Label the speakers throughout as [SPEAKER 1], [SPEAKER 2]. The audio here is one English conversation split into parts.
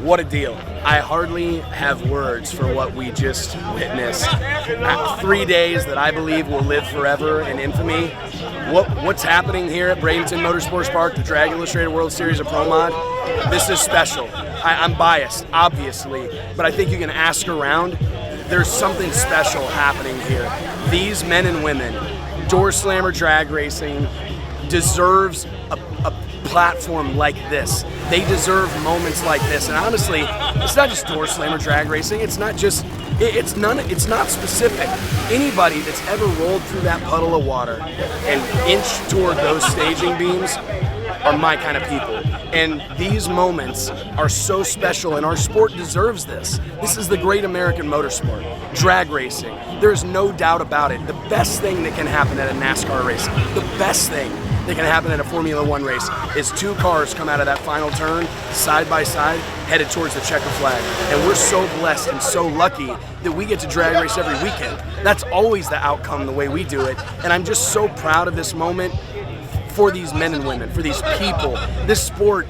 [SPEAKER 1] What a deal. I hardly have words for what we just witnessed. 3 days that I believe will live forever in infamy. What's happening here at Bradenton Motorsports Park, the Drag Illustrated World Series of Pro Mod, this is special. I'm biased, obviously, but I think you can ask around. There's something special happening here. These men and women, Door Slammer Drag Racing deserves a platform like this. They deserve moments like this. And honestly, it's not just Door Slammer Drag Racing. It's not just, it's not specific. Anybody that's ever rolled through that puddle of water and inched toward those staging beams are my kind of people. And these moments are so special, and our sport deserves this. This is the great American motorsport, drag racing. There's no doubt about it. The best thing that can happen at a NASCAR race, the best thing that can happen at a Formula One race is two cars come out of that final turn side by side headed towards the checker flag. And we're so blessed and so lucky that we get to drag race every weekend. That's always the outcome the way we do it. And I'm just so proud of this moment for these men and women, for these people. This sport,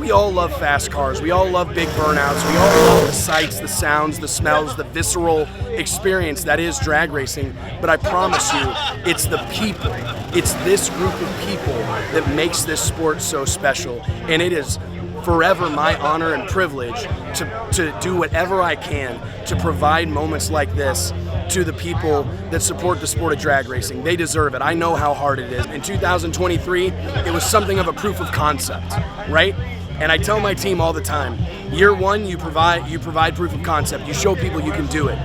[SPEAKER 1] we all love fast cars. We all love big burnouts. We all love the sights, the sounds, the smells, the visceral experience that is drag racing. But I promise you, it's the people. It's this group of people that makes this sport so special. And it is forever my honor and privilege to do whatever I can to provide moments like this to the people that support the sport of drag racing. They deserve it. I know how hard it is. In 2023, it was something of a proof of concept, right? And I tell my team all the time, year one, you provide proof of concept. You show people you can do it.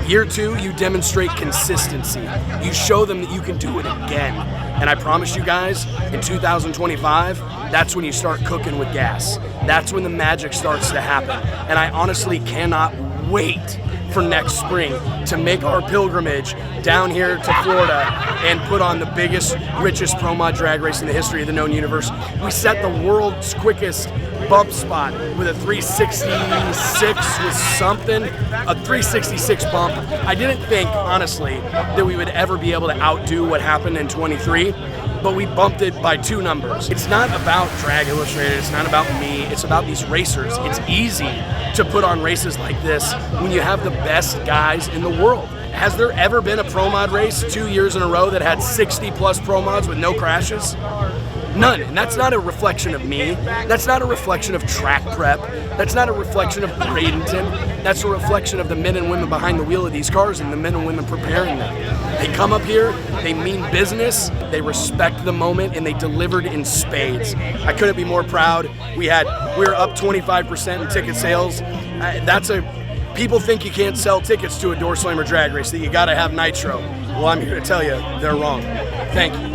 [SPEAKER 1] Year two, you demonstrate consistency. You show them that you can do it again. And I promise you guys, in 2025, that's when you start cooking with gas. That's when the magic starts to happen. And I honestly cannot wait for next spring to make our pilgrimage down here to Florida and put on the biggest, richest pro mod drag race in the history of the known universe. We set the world's quickest bump spot with a 366 with something, a 366 bump. I didn't think, honestly, that we would ever be able to outdo what happened in 23, but we bumped it by 2 numbers. It's not about Drag Illustrated, it's not about me, it's about these racers. It's easy to put on races like this when you have the best guys in the world. Has there ever been a pro mod race 2 years in a row that had 60 plus pro mods with no crashes? None. And that's not a reflection of me. That's not a reflection of track prep. That's not a reflection of Bradenton. That's a reflection of the men and women behind the wheel of these cars and the men and women preparing them. They come up here, they mean business, they respect the moment, and they delivered in spades. I couldn't be more proud. We were up 25% in ticket sales. People think you can't sell tickets to a Door Slammer drag race, that you gotta have nitro. Well, I'm here to tell you, they're wrong. Thank you.